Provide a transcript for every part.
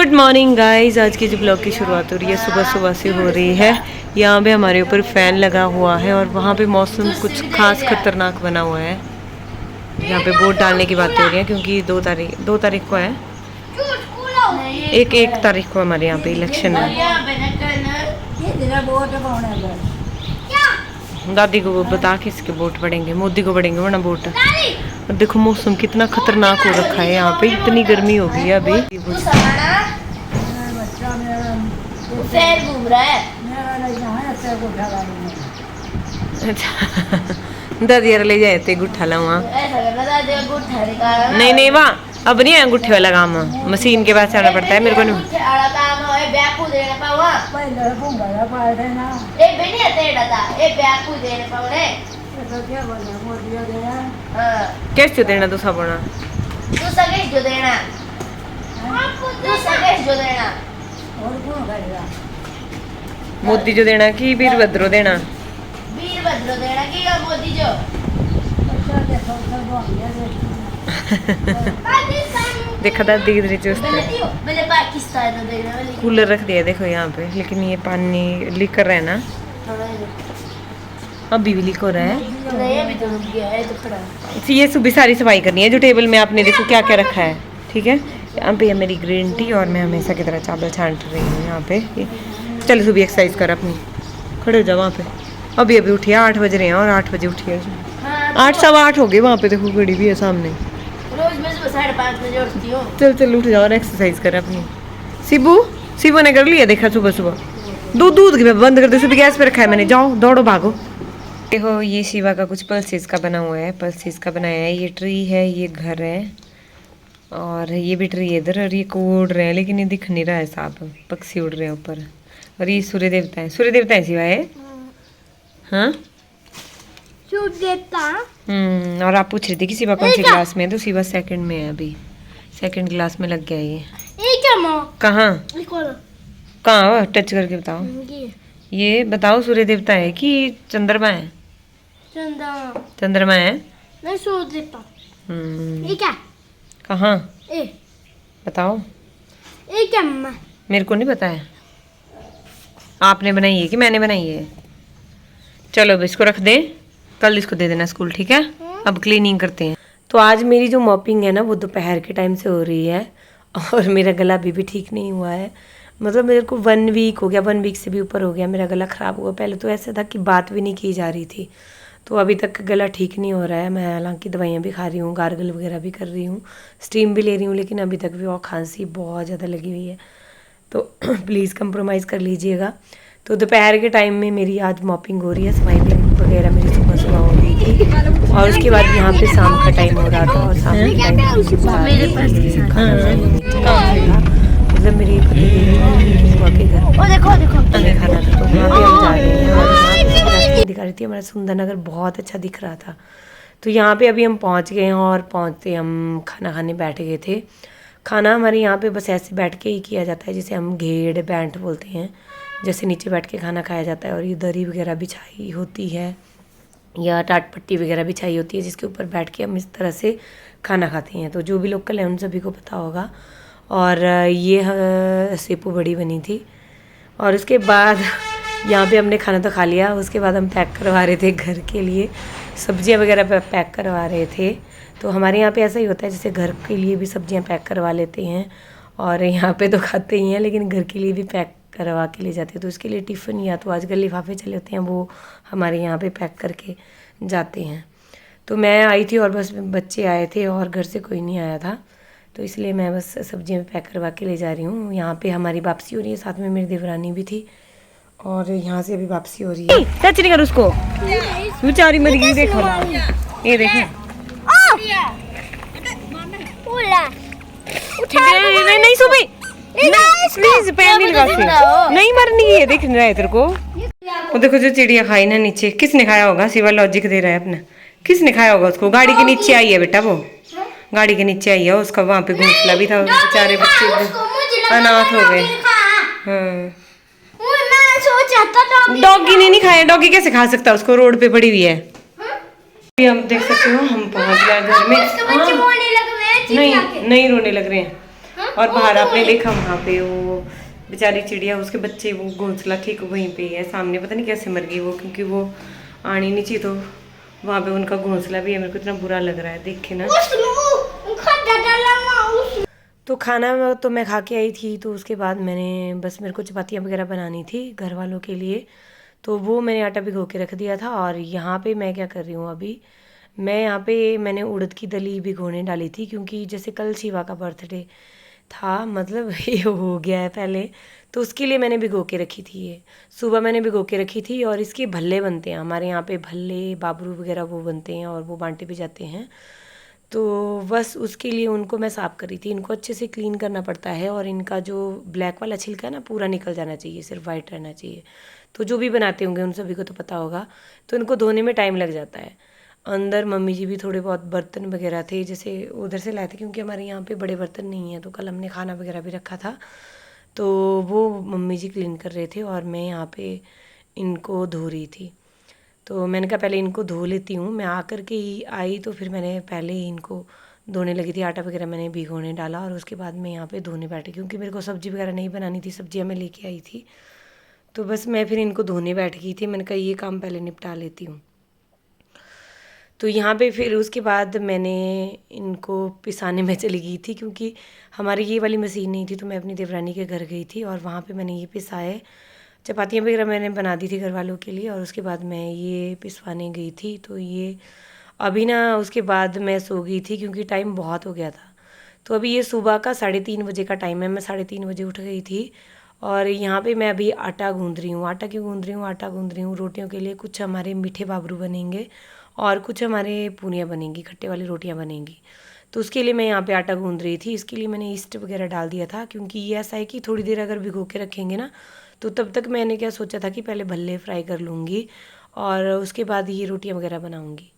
Good morning guys. आज की जो ब्लॉग की शुरुआत हो रही है सुबह सुबह से हो रही है। यहाँ पे हमारे ऊपर फैन लगा हुआ है और वहाँ पे मौसम कुछ खास खतरनाक बना हुआ है। यहाँ पे वोट डालने की बातें हो रही है क्योंकि 2 तारीख को है, एक तारीख को हमारे यहाँ पे इलेक्शन है। दादी को बता के इसके वोट पड़ेंगे, मोदी को पड़ेंगे वरना वोट। और देखो मौसम कितना खतरनाक हो रखा है, यहाँ पे इतनी गर्मी हो गई है अभी। घूम रहा है दादी यार ले जाए थे गुट्ठा ला वहाँ। नहीं वहाँ अब नहीं है अंगूठे वाला काम, मशीन के पास जाना पड़ता है मेरे को। नहीं कैसे देना दूसरा बोना मोदी जो देना कि वीरभद्रो देना कि मोदी जो देखा था धीरे कूलर रख दिया देखो यहाँ पे, लेकिन ये पानी लीक कर रहा है ना, अभी भी लीक हो रहा है। ये सुबह सारी सफाई करनी है जो टेबल में आपने देखो क्या क्या रखा है। ठीक है, यहाँ पे है मेरी ग्रीन टी और मैं हमेशा की तरह चावल छांट रही हूँ यहाँ पे। चलो सुबह एक्सरसाइज कर अपनी, खड़े हो जाओ वहाँ पे। अभी उठिए, 8 बज रहे हैं और 8 बजे उठिए। 8 सवा 8 हो गए, वहाँ पे देखो घड़ी भी है सामने। रोज मैं सुबह 5:30 बजे उठती हूँ। चल उठ जाओ और एक्सरसाइज कर अपनी। शिबू ने कर लिया, देखा सुबह दूध बंद कर दो, सुबह गैस पे रखा है मैंने, जाओ दौड़ो भागो। देखो ये शिवा का कुछ पल्सेस का बना हुआ है, पल्सेस का बनाया है। ये ट्री है, ये घर है और ये भी ट्री है इधर। और ये उड़ रहे हैं लेकिन ये दिख नहीं रहा है साफ, पक्षी उड़ रहे हैं ऊपर। और ये सूर्य देवता है शिवा है। हाँ और आप पूछ रही थी कि शिवा कौन सी क्लास में है, तो शिवा 2nd में है, अभी 2nd क्लास में लग गया ये। कहाँ टच करके बताओ, ये बताओ सूर्य देवता है कि चंद्रमा है? चंद्रमा है। नहीं सूर्य देवता। ये क्या? कहाँ बताओ, ये क्या मम्मा? मेरे को नहीं पता है, आपने बनाई है कि मैंने बनाई है? चलो अब इसको रख दें, कल इसको दे देना स्कूल। ठीक है, अब क्लीनिंग करते हैं। तो आज मेरी जो मॉपिंग है ना वो दोपहर के टाइम से हो रही है और मेरा गला अभी भी ठीक नहीं हुआ है। मतलब मेरे को 1 वीक हो गया, 1 वीक से भी ऊपर हो गया मेरा गला ख़राब हुआ। पहले तो ऐसा था कि बात भी नहीं की जा रही थी, तो अभी तक गला ठीक नहीं हो रहा है। मैं हालांकि दवाइयाँ भी खा रही हूँ, गार्गल वगैरह भी कर रही हूँ, स्टीम भी ले रही हूँ, लेकिन अभी तक भी और खांसी बहुत ज़्यादा लगी हुई है। तो प्लीज़ कंप्रोमाइज़ कर लीजिएगा। तो दोपहर के टाइम में मेरी आज मॉपिंग हो रही है, सफाई वगैरह मेरी सुबह हो रही थी। और उसके बाद यहाँ पे शाम का टाइम हो रहा था और शाम के टाइम मतलब मेरी सुबह के घर खाना था, तो वहाँ पे हम जा रहे हैं। दिखा रही थी हमारा सुंदर नगर, बहुत अच्छा दिख रहा था। तो यहाँ पे अभी हम पहुँच गए हैं और पहुँचते हम खाना खाने बैठ गए थे। खाना हमारे यहाँ पे बस ऐसे बैठ के ही किया जाता है, जिसे हम घेड़ बैंट बोलते हैं, जैसे नीचे बैठ के खाना खाया जाता है। और ये दरी वगैरह बिछाई होती है या टाट पट्टी वगैरह बिछाई होती है, जिसके ऊपर बैठ के हम इस तरह से खाना खाते हैं। तो जो भी लोकल है उन सभी को पता होगा। और ये सेपू बड़ी बनी थी। और उसके बाद यहाँ पे हमने खाना तो खा लिया, उसके बाद हम पैक करवा रहे थे घर के लिए, सब्जियाँ वगैरह पैक करवा रहे थे। तो हमारे यहाँ पे ऐसा ही होता है, जैसे घर के लिए भी सब्जियाँ पैक करवा लेते हैं और यहाँ पे तो खाते ही हैं, लेकिन घर के लिए भी पैक करवा के ले जाते हैं। तो उसके लिए टिफ़िन या तो आजकल लिफाफे चले होते हैं, वो हमारे यहाँ पे पैक करके जाते हैं। तो मैं आई थी और बस बच्चे आए थे और घर से कोई नहीं आया था, तो इसलिए मैं बस सब्जियाँ पैक करवा के ले जा रही हूँ। यहाँ पे हमारी वापसी हो रही है, साथ में मेरी देवरानी भी थी और यहाँ से अभी वापसी हो रही है। टच नहीं कर उसको, बेचारी मर गई। देखो ये देखो, नहीं सुबह प्लीज पैर नहीं लगा, नहीं मरनी है, दिख नहीं रहा है तेरे को। वो देखो जो चिड़िया खाई ना नीचे, किसने खाया होगा? शिवा लॉजिक दे रहा है अपना, किसने खाया होगा उसको? गाड़ी के नीचे आई है बेटा, वो गाड़ी के नीचे आई है, उसका वहाँ पे घोंसला भी था। बेचारे बच्चे अनाथ हो गए। हाँ डॉगी ने नहीं खाया, डॉगी कैसे खा सकता है? उसको रोड पे पड़ी हुई है। अभी हम देख सकते हो हम पहुँच गए घर में। नहीं रोने लग रहे हैं। और बाहर आपने देखा वहाँ पे वो बेचारी चिड़िया, उसके बच्चे, वो घोंसला ठीक वहीं पे ही है सामने, पता नहीं कैसे मर गई वो, क्योंकि वो आनी नहीं चाहिए, तो वहाँ पे उनका घोंसला भी है। मेरे को इतना बुरा लग रहा है देख के ना। तो खाना तो मैं खा के आई थी, तो उसके बाद मैंने बस, मेरे को चपातियाँ वगैरह बनानी थी घर वालों के लिए, तो वो मैंने आटा भिगो के रख दिया था। और यहाँ पे मैं क्या कर रही हूँ अभी, मैं यहाँ पे मैंने उड़द की दली भिगोने डाली थी, क्योंकि जैसे कल शिवा का बर्थडे था, मतलब ये हो गया है पहले, तो उसके लिए मैंने भिगो के रखी थी। ये सुबह मैंने भिगो के रखी थी। और इसके भल्ले बनते हैं हमारे यहाँ पे, भल्ले बाबरू वगैरह वो बनते हैं और वो बांटे भी जाते हैं। तो बस उसके लिए उनको मैं साफ़ करी थी। इनको अच्छे से क्लीन करना पड़ता है, और इनका जो ब्लैक वाला छिलका है ना, पूरा निकल जाना चाहिए, सिर्फ वाइट रहना चाहिए। तो जो भी बनाते होंगे उन सभी को तो पता होगा। तो इनको धोने में टाइम लग जाता है। अंदर मम्मी जी भी थोड़े बहुत बर्तन वगैरह थे, जैसे उधर से लाए थे, क्योंकि हमारे यहाँ पे बड़े बर्तन नहीं हैं, तो कल हमने खाना वगैरह भी रखा था, तो वो मम्मी जी क्लीन कर रहे थे और मैं यहाँ पे इनको धो रही थी। तो मैंने कहा पहले इनको धो लेती हूँ। मैं आकर के ही आई, तो फिर मैंने पहले ही इनको धोने लगी थी। आटा वगैरह मैंने भिगोने डाला और उसके बाद मैं यहाँ पे धोने बैठी, क्योंकि मेरे को सब्ज़ी वगैरह नहीं बनानी थी, सब्जियाँ मैं लेके आई थी। तो बस मैं फिर इनको धोने बैठ गई थी। मैंने कहा ये काम पहले निपटा लेती हूँ। तो यहाँ पे फिर उसके बाद मैंने इनको पिसाने में चली गई थी, क्योंकि हमारी ये वाली मशीन नहीं थी, तो मैं अपनी देवरानी के घर गई थी और वहाँ पे मैंने ये पिसाए। चपातियाँ वगैरह मैंने बना दी थी घर वालों के लिए, और उसके बाद मैं ये पिसवाने गई थी। तो ये अभी ना, उसके बाद मैं सो गई थी, क्योंकि टाइम बहुत हो गया था। तो अभी ये सुबह का 3:30 बजे का टाइम है। मैं 3:30 बजे उठ गई थी, और यहाँ पे मैं अभी आटा गूँध रही हूँ। आटा क्यों गूँध रही हूँ? आटा गूँध रही हूँ रोटियों के लिए। कुछ हमारे मीठे बाबरू बनेंगे और कुछ हमारे पूनियाँ बनेंगी, खट्टे वाली रोटियाँ बनेंगी। तो उसके लिए मैं यहाँ पे आटा गूँध रही थी। इसके लिए मैंने ईस्ट वगैरह डाल दिया था, क्योंकि ये ऐसा है कि थोड़ी देर अगर भिगो के रखेंगे ना, तो तब तक मैंने क्या सोचा था कि पहले भल्ले फ्राई कर लूँगी और उसके बाद ये रोटियाँ वगैरह बनाऊँगी।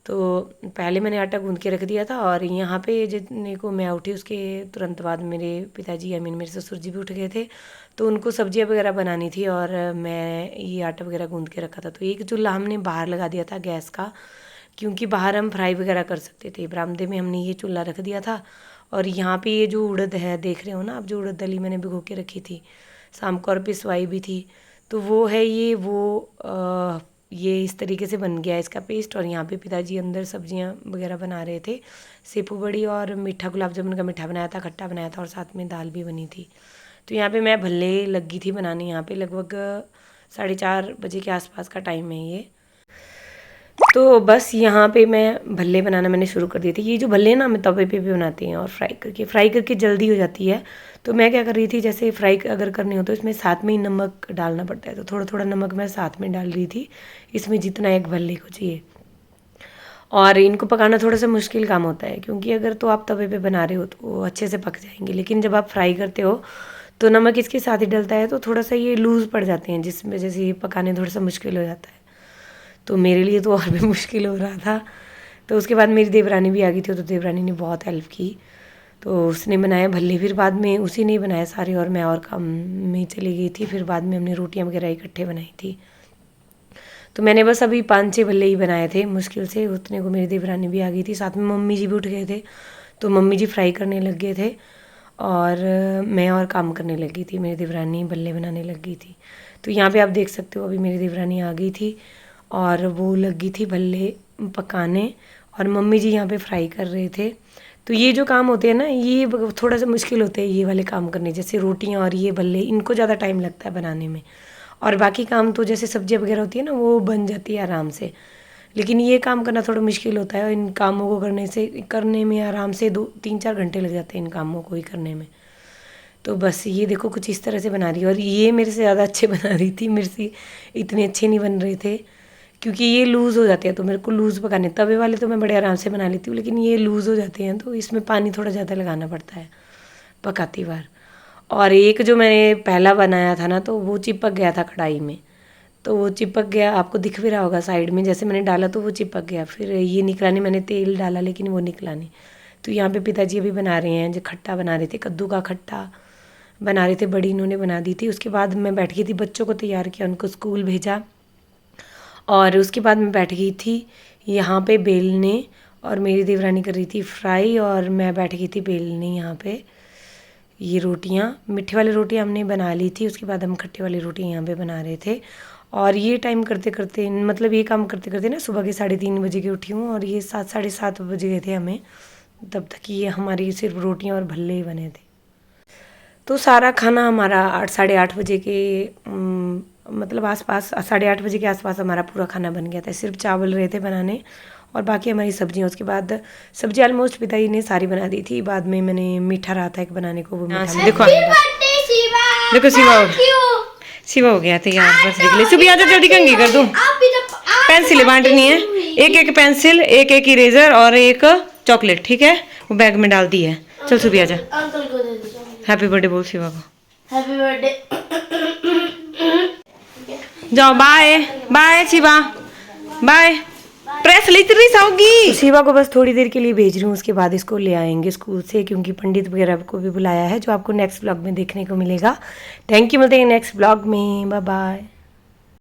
तो पहले मैंने आटा गूँध के रख दिया था। और यहाँ पे जितने को मैं उठी, उसके तुरंत बाद मेरे पिताजी, आई मीन मेरे ससुर जी भी उठ गए थे, तो उनको सब्जियाँ वगैरह बनानी थी, और मैं ये आटा वगैरह गूँध के रखा था। तो एक चूल्हा हमने बाहर लगा दिया था गैस का, क्योंकि बाहर हम फ्राई वगैरह कर सकते थे। बरामदे में हमने ये चूल्हा रख दिया था। और यहाँ पे ये जो उड़द है, देख रहे हो ना आप, जो उड़द दली मैंने भिगो के रखी थी, शाम को और पिसवाई भी थी, तो वो है ये, वो ये इस तरीके से बन गया है इसका पेस्ट। और यहाँ पे पिताजी अंदर सब्जियाँ वगैरह बना रहे थे, सेपू बड़ी और मीठा, गुलाब जामुन का मीठा बनाया था, खट्टा बनाया था, और साथ में दाल भी बनी थी। तो यहाँ पे मैं भल्ले लगी थी बनाने। यहाँ पे लगभग 4:30 बजे के आसपास का टाइम है ये। तो बस यहाँ पे मैं भल्ले बनाना मैंने शुरू कर दिए थे। ये जो भल्ले ना, हम तवे पे भी बनाते हैं और फ्राई करके जल्दी हो जाती है। तो मैं क्या कर रही थी, जैसे फ्राई अगर करनी हो तो इसमें साथ में ही नमक डालना पड़ता है, तो थोड़ा थोड़ा नमक मैं साथ में डाल रही थी, इसमें जितना एक भल्ले को चाहिए। और इनको पकाना थोड़ा सा मुश्किल काम होता है, क्योंकि अगर तो आप तवे पे बना रहे हो तो वो अच्छे से पक जाएंगे, लेकिन जब आप फ्राई करते हो तो नमक इसके साथ ही डलता है, तो थोड़ा सा ये लूज़ पड़ जाते हैं, जिसमें जैसे ये पकाने थोड़ा सा मुश्किल हो जाता है। तो मेरे लिए तो और भी मुश्किल हो रहा था। तो उसके बाद मेरी देवरानी भी आ गई थी, तो देवरानी ने बहुत हेल्प की, तो उसने बनाया भल्ले। फिर बाद में उसी ने बनाया सारे, और मैं और काम में चली गई थी। फिर बाद में हमने रोटियां वगैरह इकट्ठे बनाई थी। तो मैंने बस अभी 5-6 भल्ले ही बनाए थे मुश्किल से। उतने को मेरी देवरानी भी आ गई थी, साथ में मम्मी जी भी उठ गए थे, तो मम्मी जी फ्राई करने लग गए थे और मैं और काम करने लगी थी। मेरी देवरानी भल्ले बनाने लग गई थी। तो यहाँ पे आप देख सकते हो, अभी मेरी देवरानी आ गई थी और वो लगी थी भल्ले पकाने, और मम्मी जी यहाँ पे फ्राई कर रहे थे। तो ये जो काम होते हैं ना, ये थोड़ा सा मुश्किल होते हैं ये वाले काम करने, जैसे रोटियाँ और ये भल्ले, इनको ज़्यादा टाइम लगता है बनाने में। और बाकी काम तो जैसे सब्जियाँ वगैरह होती है ना, वो बन जाती है आराम से, लेकिन ये काम करना थोड़ा मुश्किल होता है। और इन कामों को करने में आराम से 2-3-4 घंटे लग जाते हैं इन कामों को ही करने में। तो बस ये देखो कुछ इस तरह से बना रही है, और ये मेरे से ज़्यादा अच्छे बना रही थी, मेरे से इतने अच्छे नहीं बन रहे थे, क्योंकि ये लूज़ हो जाते हैं। तो मेरे को लूज़ पकाने, तवे वाले तो मैं बड़े आराम से बना लेती हूँ, लेकिन ये लूज़ हो जाते हैं, तो इसमें पानी थोड़ा ज़्यादा लगाना पड़ता है पकाती बार। और एक जो मैंने पहला बनाया था ना, तो वो चिपक गया था कढ़ाई में, तो वो चिपक गया, आपको दिख भी रहा होगा साइड में, जैसे मैंने डाला तो वो चिपक गया। फिर ये निकला नहीं, मैंने तेल डाला लेकिन वो निकला नहीं। तो यहाँ पे पिताजी अभी बना रहे हैं, जो खट्टा बना रहे थे, कद्दू का खट्टा बना रहे थे, बड़ी इन्होंने बना दी थी। उसके बाद मैं बैठ गई थी, बच्चों को तैयार किया, उनको स्कूल भेजा, और उसके बाद मैं बैठ गई थी यहाँ पे बेलने, और मेरी देवरानी कर रही थी फ्राई और मैं बैठ गई थी बेलने यहाँ पे। ये रोटियाँ, मीठे वाली रोटी हमने बना ली थी, उसके बाद हम खट्टे वाली रोटी यहाँ पे बना रहे थे। और ये टाइम करते करते, मतलब ये काम करते करते ना सुबह के 3:30 बजे की उठी हूँ, और ये 7 साढ़े 7 बज गए थे हमें, तब तक ये हमारी सिर्फ रोटियाँ और भल्ले ही बने थे। तो सारा खाना हमारा 8 साढ़े 8 बजे के मतलब आसपास, 8:30 बजे के आसपास हमारा पूरा खाना बन गया था। सिर्फ चावल रहे थे बनाने और बाकी हमारी सब्जियाँ। उसके बाद सब्जी ऑलमोस्ट पिताजी ने सारी बना दी थी। बाद में मैंने मीठा रहा था एक बनाने को, वो मीठा देखो देखो शिवा हो गया तैयार बर्थडे के लिए। सुबह आजा जल्दी, कंघी कर दूँ। पेंसिलें बांटनी है, एक एक पेंसिल, एक एक इरेजर और एक चॉकलेट, ठीक है? वो बैग में डाल दी है। चल सुबह आजा, अंकल को दे दो। हैप्पी बर्थडे बोल शिवा को। Happy birthday. जाओ, बाय बाय शिवा, बाय। प्रेस लिटरी होगी। शिवा को बस थोड़ी देर के लिए भेज रही हूँ, उसके बाद इसको ले आएंगे स्कूल से, क्योंकि पंडित वगैरह को भी बुलाया है, जो आपको नेक्स्ट ब्लॉग में देखने को मिलेगा। थैंक यू, मिलते हैं नेक्स्ट ब्लॉग में, बाय बाय।